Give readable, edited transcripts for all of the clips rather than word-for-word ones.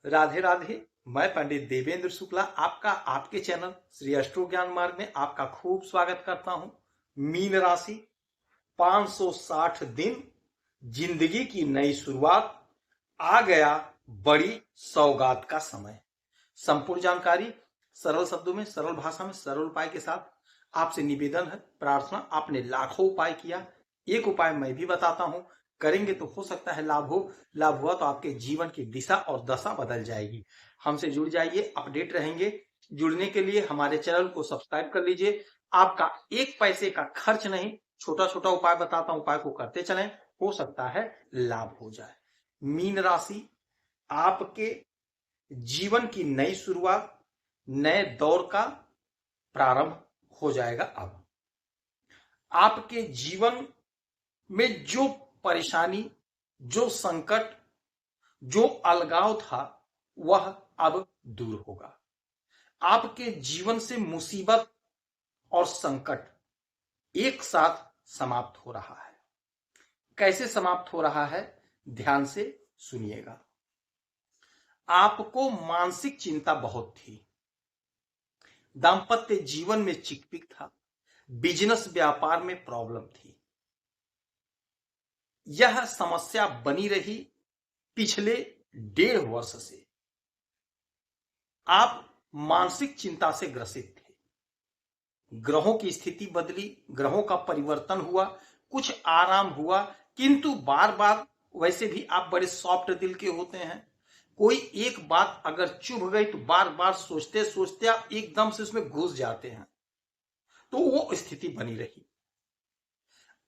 राधे राधे। मैं पंडित देवेंद्र शुक्ला आपका आपके चैनल श्री अष्टो ज्ञान मार्ग में आपका खूब स्वागत करता हूं। मीन राशि 560 दिन, जिंदगी की नई शुरुआत, आ गया बड़ी सौगात का समय। संपूर्ण जानकारी सरल शब्दों में, सरल भाषा में, सरल उपाय के साथ आपसे निवेदन है, प्रार्थना। आपने लाखों उपाय किया, एक उपाय मैं भी बताता हूं, करेंगे तो हो सकता है लाभ हो। लाभ हुआ तो आपके जीवन की दिशा और दशा बदल जाएगी। हमसे जुड़ जाइए, अपडेट रहेंगे। जुड़ने के लिए हमारे चैनल को सब्सक्राइब कर लीजिए। आपका एक पैसे का खर्च नहीं, छोटा छोटा उपाय बताता हूं, उपाय को करते चलें, हो सकता है लाभ हो जाए। मीन राशि, आपके जीवन की नई शुरुआत, नए दौर का प्रारंभ हो जाएगा। अब आपके जीवन में जो परेशानी, जो संकट, जो अलगाव था, वह अब दूर होगा। आपके जीवन से मुसीबत और संकट एक साथ समाप्त हो रहा है। कैसे समाप्त हो रहा है, ध्यान से सुनिएगा। आपको मानसिक चिंता बहुत थी, दाम्पत्य जीवन में चिकपिक था, बिजनेस व्यापार में प्रॉब्लम थी। यह समस्या बनी रही पिछले 1.5 वर्ष से। आप मानसिक चिंता से ग्रसित थे। ग्रहों की स्थिति बदली, ग्रहों का परिवर्तन हुआ, कुछ आराम हुआ, किंतु बार बार, वैसे भी आप बड़े सॉफ्ट दिल के होते हैं, कोई एक बात अगर चुभ गई तो बार बार सोचते सोचते आप एकदम से उसमें घुस जाते हैं, तो वो स्थिति बनी रही।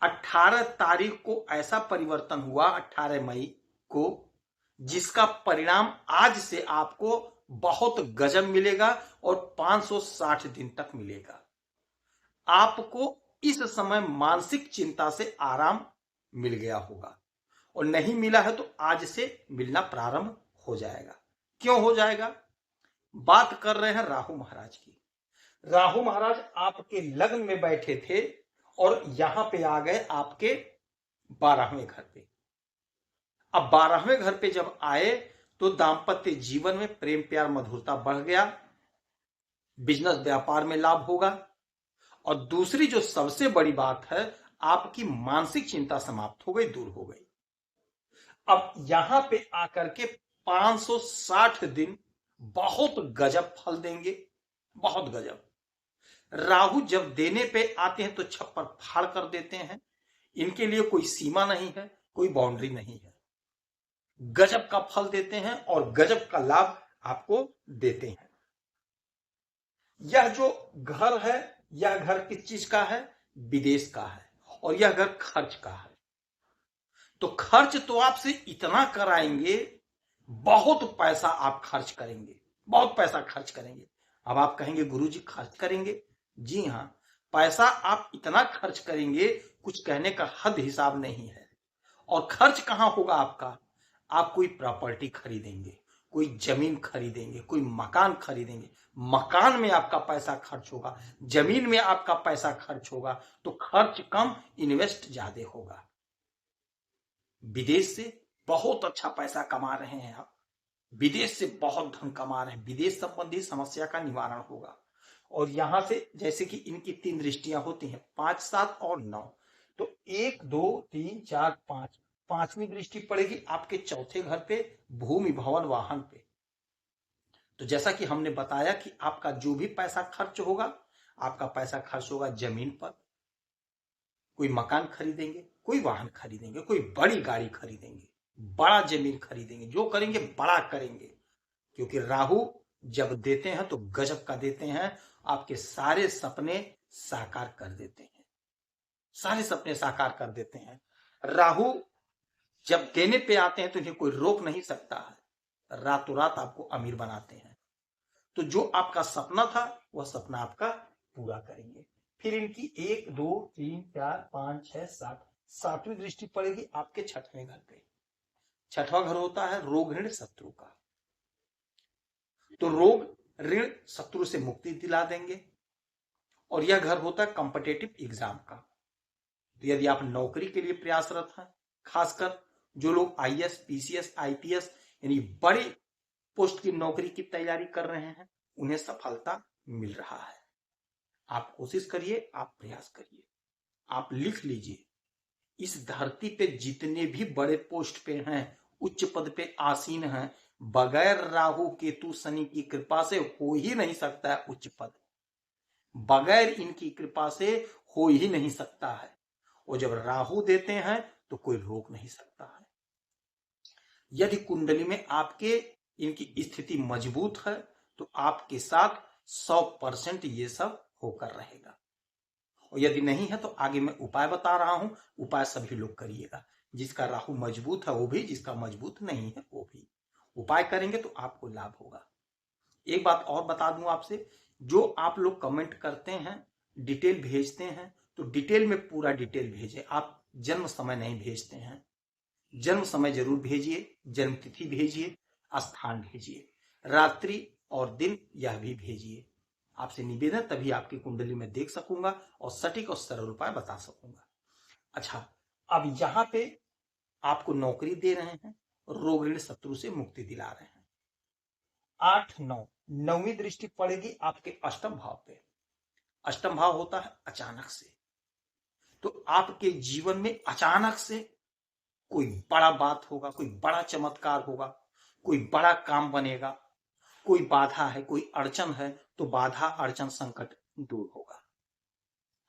18 तारीख को ऐसा परिवर्तन हुआ, 18 मई को, जिसका परिणाम आज से आपको बहुत गजब मिलेगा और 560 दिन तक मिलेगा। आपको इस समय मानसिक चिंता से आराम मिल गया होगा, और नहीं मिला है तो आज से मिलना प्रारंभ हो जाएगा। क्यों हो जाएगा? बात कर रहे हैं राहु महाराज की। राहु महाराज आपके लग्न में बैठे थे और यहां पे आ गए आपके 12वें घर पे। अब 12वें घर पे जब आए तो दाम्पत्य जीवन में प्रेम प्यार मधुरता बढ़ गया, बिजनेस व्यापार में लाभ होगा, और दूसरी जो सबसे बड़ी बात है, आपकी मानसिक चिंता समाप्त हो गई, दूर हो गई। अब यहां पे आकर के 560 दिन बहुत गजब फल देंगे, बहुत गजब। राहु जब देने पे आते हैं तो छप्पर फाड़ कर देते हैं। इनके लिए कोई सीमा नहीं है, कोई बाउंड्री नहीं है। गजब का फल देते हैं और गजब का लाभ आपको देते हैं। यह जो घर है, यह घर किस चीज का है? विदेश का है, और यह घर खर्च का है। तो खर्च तो आपसे इतना कराएंगे, बहुत पैसा आप खर्च करेंगे, बहुत पैसा खर्च करेंगे। अब आप कहेंगे गुरुजी खर्च करेंगे? जी हां, पैसा आप इतना खर्च करेंगे, कुछ कहने का हद हिसाब नहीं है। और खर्च कहां होगा आपका? आप कोई प्रॉपर्टी खरीदेंगे, कोई जमीन खरीदेंगे, कोई मकान खरीदेंगे। मकान में आपका पैसा खर्च होगा, जमीन में आपका पैसा खर्च होगा, तो खर्च कम, इन्वेस्ट ज्यादा होगा। विदेश से बहुत अच्छा पैसा कमा रहे हैं आप, विदेश से बहुत धन कमा रहे हैं, विदेश संबंधी समस्या का निवारण होगा। और यहां से जैसे कि इनकी 3 दृष्टियां होती हैं, 5, 7 और 9, तो 1, 2, 3, 4, 5, 5वीं दृष्टि पड़ेगी आपके चौथे घर पे, भूमि भवन वाहन पे। तो जैसा कि हमने बताया कि आपका जो भी पैसा खर्च होगा, आपका पैसा खर्च होगा जमीन पर, कोई मकान खरीदेंगे, कोई वाहन खरीदेंगे, कोई बड़ी गाड़ी खरीदेंगे, बड़ा जमीन खरीदेंगे, जो करेंगे बड़ा करेंगे। क्योंकि राहु जब देते हैं तो गजब का देते हैं, आपके सारे सपने साकार कर देते हैं, सारे सपने साकार कर देते हैं। राहु जब देने पे आते हैं तो इन्हें कोई रोक नहीं सकता है, रातों रात आपको अमीर बनाते हैं। तो जो आपका सपना था वह सपना आपका पूरा करेंगे। फिर इनकी 1, 2, 3, 4, 5, 6, 7, 7वीं दृष्टि पड़ेगी आपके 6वें घर पे। 6वां घर होता है रोग ऋण शत्रु का। तो रोग ऋण शत्रु से मुक्ति दिला देंगे। और यह घर होता है कॉम्पिटिटिव एग्जाम का। तो यदि आप नौकरी के लिए प्रयासरत हैं, खासकर जो लोग आईएएस, पीसीएस, आईपीएस यानी बड़े पोस्ट की नौकरी की तैयारी कर रहे हैं, उन्हें सफलता मिल रहा है। आप कोशिश करिए, आप प्रयास करिए, आप लिख लीजिए, इस धरती पे जितने भी बड़े पोस्ट पे हैं, उच्च पद पे आसीन हैं, बगैर राहु केतु शनि की कृपा से हो ही नहीं सकता है उच्च पद। बगैर इनकी कृपा से हो ही नहीं सकता है। और जब राहु देते हैं तो कोई रोक नहीं सकता है। यदि कुंडली में आपके इनकी स्थिति मजबूत है तो आपके साथ 100% ये सब होकर रहेगा। और यदि नहीं है तो आगे मैं उपाय बता रहा हूं, उपाय सभी लोग करिएगा। जिसका राहु मजबूत है वो भी, जिसका मजबूत नहीं है वो भी। उपाय करेंगे तो आपको लाभ होगा। एक बात और बता दूं आपसे, जो आप लोग कमेंट करते हैं, डिटेल भेजते हैं, तो डिटेल में पूरा डिटेल भेजें। आप जन्म समय नहीं भेजते हैं। जन्म समय जरूर भेजिए, जन्म तिथि भेजिए, स्थान भेजिए, रात्रि और दिन यह भी भेजिए। आपसे निवेदन, तभी आपकी कुंडली में देख सकूंगा और सटीक और सरल उपाय बता सकूंगा। अच्छा, अब यहां पे आपको नौकरी दे रहे हैं, रोग ऋण शत्रु से मुक्ति दिला रहे हैं। 8 9 9वीं दृष्टि पड़ेगी आपके अष्टम भाव पे। अष्टम भाव होता है अचानक से। तो आपके जीवन में अचानक से कोई बड़ा बात होगा, कोई बड़ा चमत्कार होगा, कोई बड़ा काम बनेगा, कोई बाधा है, कोई अड़चन है, तो बाधा अड़चन संकट दूर होगा।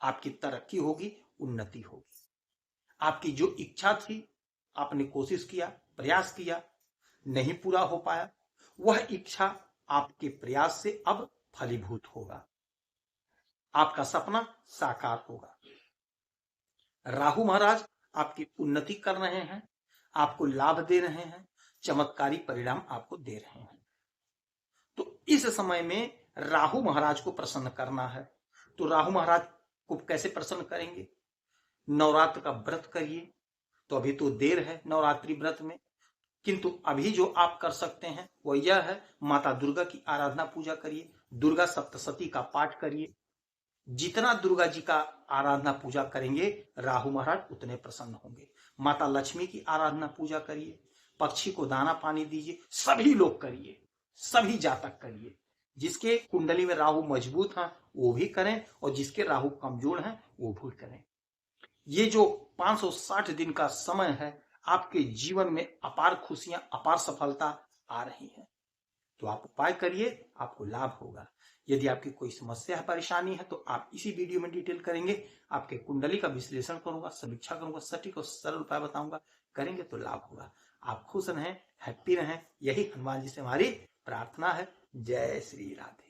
आपकी तरक्की होगी, उन्नति होगी। आपकी जो इच्छा थी, आपने कोशिश किया, प्रयास किया, नहीं पूरा हो पाया, वह इच्छा आपके प्रयास से अब फलीभूत होगा। आपका सपना साकार होगा। राहु महाराज आपकी उन्नति कर रहे हैं, आपको लाभ दे रहे हैं, चमत्कारी परिणाम आपको दे रहे हैं। तो इस समय में राहु महाराज को प्रसन्न करना है। तो राहु महाराज को कैसे प्रसन्न करेंगे? नवरात्र का व्रत करिए। तो अभी तो देर है नवरात्रि व्रत में, किंतु अभी जो आप कर सकते हैं वह यह है, माता दुर्गा की आराधना पूजा करिए, दुर्गा सप्तशती का पाठ करिए। जितना दुर्गा जी का आराधना पूजा करेंगे राहु महाराज उतने प्रसन्न होंगे। माता लक्ष्मी की आराधना पूजा करिए, पक्षी को दाना पानी दीजिए। सभी लोग करिए, सभी जातक करिए। जिसके कुंडली में राहु मजबूत है वो भी करें, और जिसके राहु कमजोर है वो भी करें। ये जो 560 दिन का समय है, आपके जीवन में अपार खुशियां, अपार सफलता आ रही है। तो आप उपाय करिए, आपको लाभ होगा। यदि आपकी कोई समस्या है, परेशानी है, तो आप इसी वीडियो में डिटेल करेंगे। आपके कुंडली का विश्लेषण करूंगा, समीक्षा करूंगा, सटीक और सरल उपाय बताऊंगा। करेंगे तो लाभ होगा। आप खुश रहें, हैप्पी रहें, यही हनुमान जी से हमारी प्रार्थना है। जय श्री राधे।